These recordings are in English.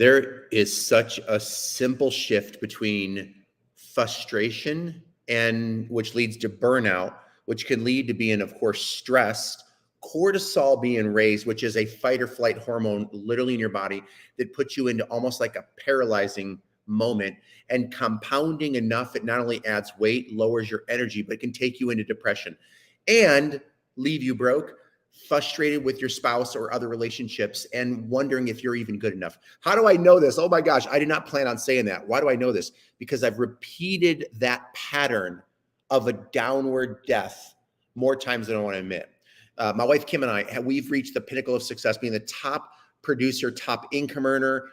There is such a simple shift between frustration and which leads to burnout, which can lead to being, of course, stressed, cortisol being raised, which is a fight or flight hormone literally in your body that puts you into almost like a paralyzing moment, and compounding enough, it not only adds weight, lowers your energy, but can take you into depression and leave you broke, frustrated with your spouse or other relationships, and wondering if you're even good enough. How do I know this? Oh my gosh, I did not plan on saying that. Why do I know this? Because I've repeated that pattern of a downward death more times than I want to admit. My wife, Kim, and I, we've reached the pinnacle of success, being the top producer, top income earner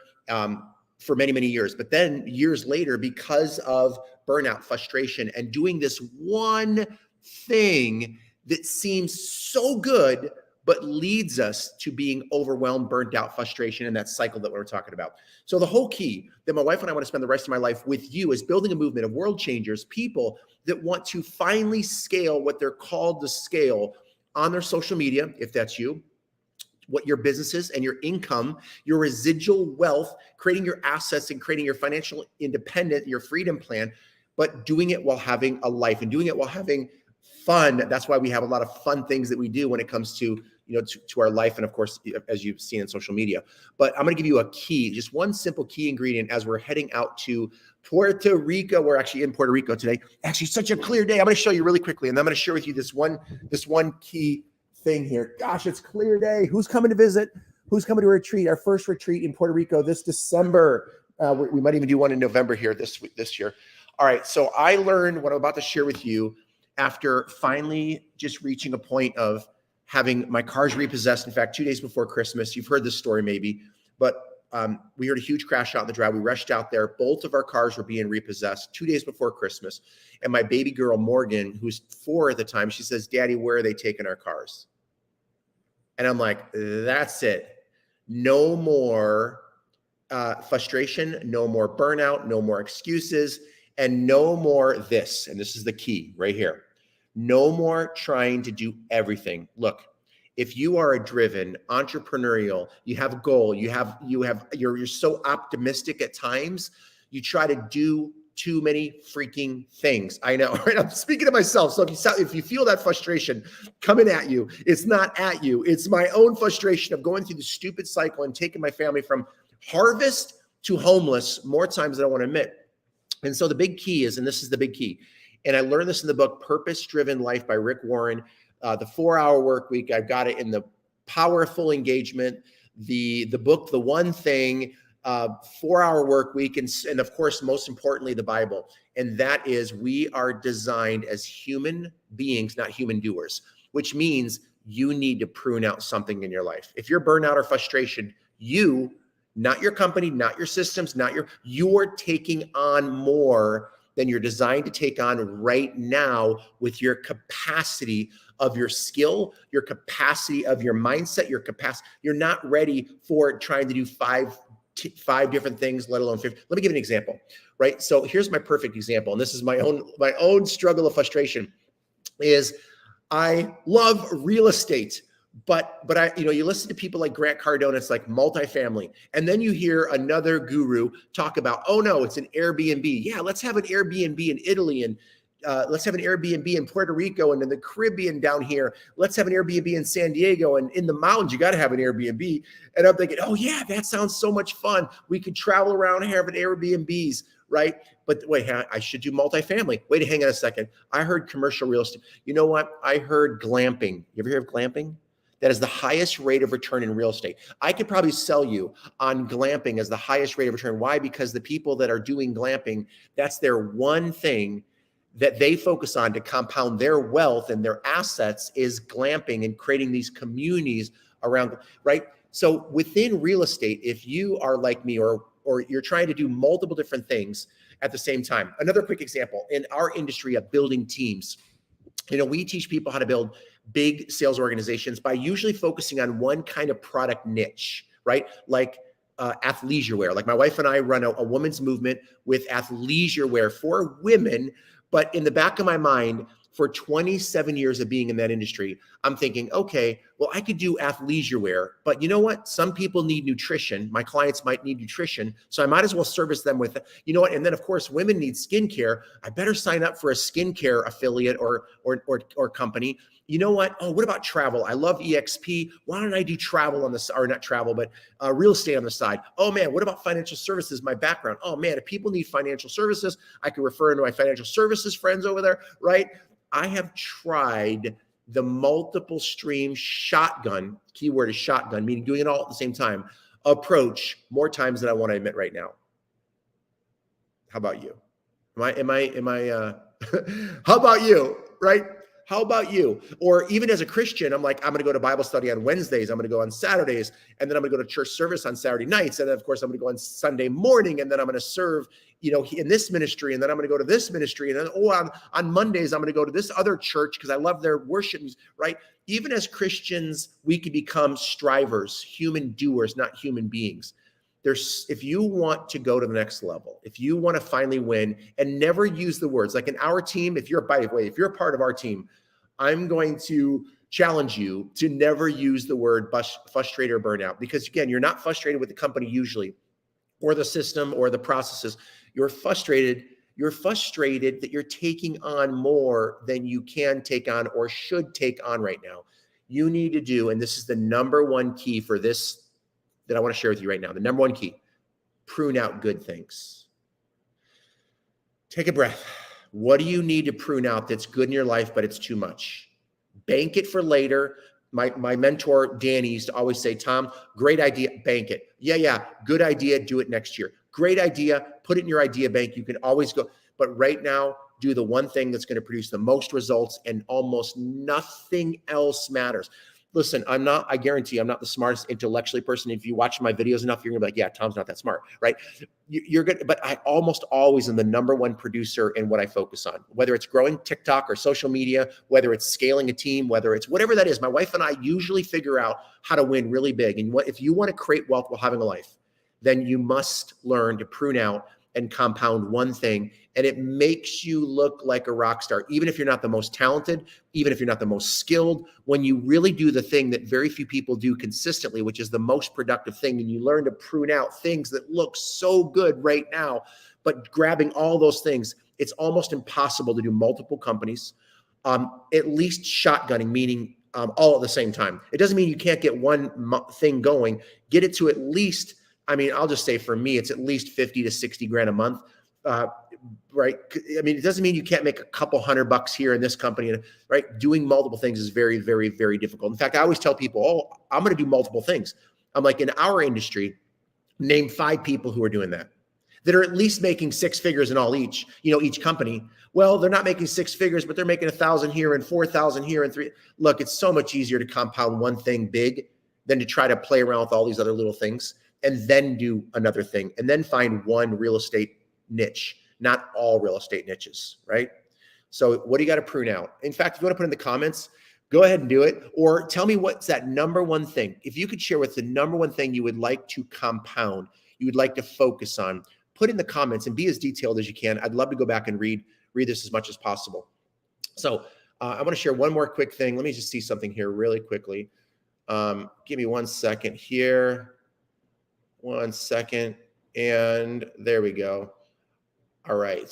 for many, many years. But then years later, because of burnout, frustration, and doing this one thing that seems so good, but leads us to being overwhelmed, burnt out, frustration, and that cycle that we're talking about. So the whole key that my wife and I want to spend the rest of my life with you is building a movement of world changers, people that want to finally scale what they're called to scale on their social media, if that's you, what your business is and your income, your residual wealth, creating your assets and creating your financial independence, your freedom plan, but doing it while having a life and doing it while having fun. That's why we have a lot of fun things that we do when it comes to, to our life. And of course, as you've seen in social media, but I'm going to give you a key, just one simple key ingredient as we're heading out to Puerto Rico. We're actually in Puerto Rico today. Actually, such a clear day. I'm going to show you really quickly, and I'm going to share with you this one key thing here. Gosh, it's clear day. Who's coming to visit? Who's coming to retreat? Our first retreat in Puerto Rico this December. We might even do one in November here this year. All right. So I learned what I'm about to share with you after finally just reaching a point of having my cars repossessed. In fact, 2 days before Christmas, you've heard this story maybe, but we heard a huge crash out in the drive. We rushed out there. Both of our cars were being repossessed 2 days before Christmas. And my baby girl, Morgan, who's 4 at the time, she says, "Daddy, where are they taking our cars?" And I'm like, that's it. No more frustration, no more burnout, no more excuses, and no more this. And this is the key right here. No more trying to do everything. Look, if you are a driven entrepreneurial, you have a goal, you're so optimistic at times, you try to do too many freaking things. I know, right? I'm speaking to myself. So if you feel that frustration coming at you, it's not at you. It's my own frustration of going through the stupid cycle and taking my family from harvest to homeless more times than I want to admit. And so the big key is, and this is the big key, and I learned this in the book, Purpose Driven Life by Rick Warren, the 4-Hour Work Week. I've got it in the Powerful Engagement, the book, The One Thing, 4-Hour Work Week, and of course, most importantly, the Bible. And that is, we are designed as human beings, not human doers, which means you need to prune out something in your life. If you're burnout or frustration, you, not your company, not your systems, you're taking on more than you're designed to take on right now with your capacity of your skill, your capacity of your mindset, your capacity. You're not ready for trying to do five different things, let alone 50. Let me give an example, right? So here's my perfect example. And this is my own struggle of frustration is I love real estate, but I, you listen to people like Grant Cardone, it's like multifamily. And then you hear another guru talk about, oh no, it's an Airbnb. Yeah, let's have an Airbnb in Italy, and let's have an Airbnb in Puerto Rico and in the Caribbean down here. Let's have an Airbnb in San Diego, and in the mountains, you got to have an Airbnb. And I'm thinking, oh yeah, that sounds so much fun. We could travel around and have an Airbnbs, right? But wait, I should do multifamily. Wait, hang on a second. I heard commercial real estate. You know what? I heard glamping. You ever hear of glamping? That is the highest rate of return in real estate. I could probably sell you on glamping as the highest rate of return. Why? Because the people that are doing glamping, that's their one thing that they focus on to compound their wealth and their assets is glamping and creating these communities around, right? So within real estate, if you are like me or you're trying to do multiple different things at the same time. Another quick example, in our industry of building teams, we teach people how to build big sales organizations by usually focusing on one kind of product niche, right? Like athleisure wear. Like my wife and I run a women's movement with athleisure wear for women. But in the back of my mind, for 27 years of being in that industry, I'm thinking, okay, well, I could do athleisure wear, but you know what? Some people need nutrition. My clients might need nutrition. So I might as well service them with, you know what? And then of course, women need skincare. I better sign up for a skincare affiliate or company. You know what? Oh, what about travel? I love EXP. Why don't I do travel on the, or not travel, but real estate on the side? Oh man, what about financial services? My background. Oh man, if people need financial services, I can refer into my financial services friends over there, right? I have tried the multiple stream shotgun, keyword is shotgun, meaning doing it all at the same time, approach more times than I want to admit right now. How about you? How about you, right? How about you? Or even as a Christian, I'm like, I'm going to go to Bible study on Wednesdays. I'm going to go on Saturdays. And then I'm going to go to church service on Saturday nights. And then, of course, I'm going to go on Sunday morning. And then I'm going to serve, you know, in this ministry. And then I'm going to go to this ministry. And then, on Mondays, I'm going to go to this other church because I love their worship, right? Even as Christians, we can become strivers, human doers, not human beings. If you want to go to the next level, if you want to finally win, and never use the words, like in our team, if you're a part of our team, I'm going to challenge you to never use the word frustrated or burnout, because again, you're not frustrated with the company usually, or the system or the processes. You're frustrated that you're taking on more than you can take on or should take on right now. You need to do, and this is the number one key for this that I want to share with you right now. The number one key, prune out good things. Take a breath. What do you need to prune out that's good in your life, but it's too much? Bank it for later. My mentor, Danny, used to always say, Tom, great idea, bank it. Yeah, good idea, do it next year. Great idea, put it in your idea bank. You can always go. But right now, do the one thing that's going to produce the most results, and almost nothing else matters. Listen, I guarantee I'm not the smartest intellectually person. If you watch my videos enough, you're gonna be like, yeah, Tom's not that smart, right? You're good, but I almost always am the number one producer in what I focus on, whether it's growing TikTok or social media, whether it's scaling a team, whether it's whatever that is. My wife and I usually figure out how to win really big. And if you want to create wealth while having a life, then you must learn to prune out and compound one thing, and it makes you look like a rock star. Even if you're not the most talented, even if you're not the most skilled, when you really do the thing that very few people do consistently, which is the most productive thing, and you learn to prune out things that look so good right now, but grabbing all those things, it's almost impossible to do multiple companies, at least shotgunning, meaning all at the same time. It doesn't mean you can't get one thing going. Get it to at least, I mean, I'll just say for me, it's at least 50 to 60 grand a month, right? I mean, it doesn't mean you can't make a couple $100 here in this company, right? Doing multiple things is very, very, very difficult. In fact, I always tell people, oh, I'm going to do multiple things. I'm like, in our industry, name 5 people who are doing that are at least making 6 figures in each company. Well, they're not making 6 figures, but they're making 1,000 here and 4,000 here and 3. Look, it's so much easier to compound one thing big than to try to play around with all these other little things, and then do another thing, and then find one real estate niche, not all real estate niches, right? So what do you got to prune out? In fact, if you want to put in the comments, go ahead and do it, or tell me what's that number one thing. If you could share what's the number one thing you would like to compound, you would like to focus on, put in the comments and be as detailed as you can. I'd love to go back and read this as much as possible. So I want to share one more quick thing. Let me just see something here really quickly. Give me 1 second here. 1 second. And there we go. All right.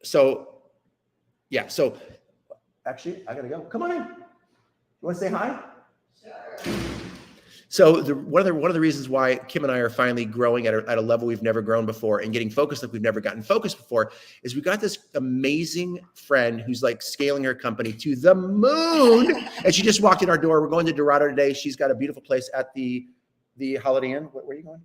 So actually, I got to go. Come on in. You want to say hi? Sure. So one of the reasons why Kim and I are finally growing at a level we've never grown before, and getting focused like we've never gotten focused before, is we got this amazing friend who's like scaling her company to the moon. And she just walked in our door. We're going to Dorado today. She's got a beautiful place at the Holiday Inn. Where are you going?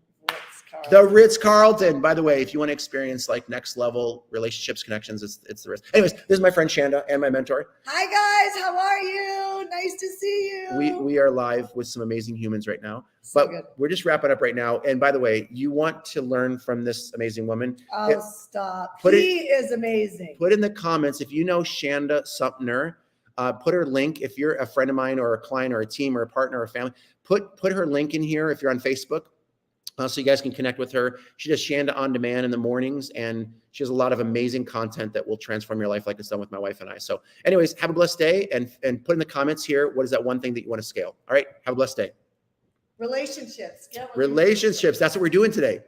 The Ritz-Carlton. By the way, if you want to experience like next level relationships, connections, it's the Ritz. Anyways, this is my friend Shanda and my mentor. Hi guys, how are you? Nice to see you. We are live with some amazing humans right now, but we're just wrapping up right now. And by the way, you want to learn from this amazing woman? Oh, stop. He is amazing. Put in the comments if you know Shanda Sumpner. Put her link if you're a friend of mine or a client or a team or a partner or a family. Put her link in here if you're on Facebook. So you guys can connect with her. She does Shanda on demand in the mornings, and she has a lot of amazing content that will transform your life like it's done with my wife and I. So anyways, have a blessed day, and put in the comments here, what is that one thing that you want to scale? All right, have a blessed day. Relationships. Relationships. That's what we're doing today.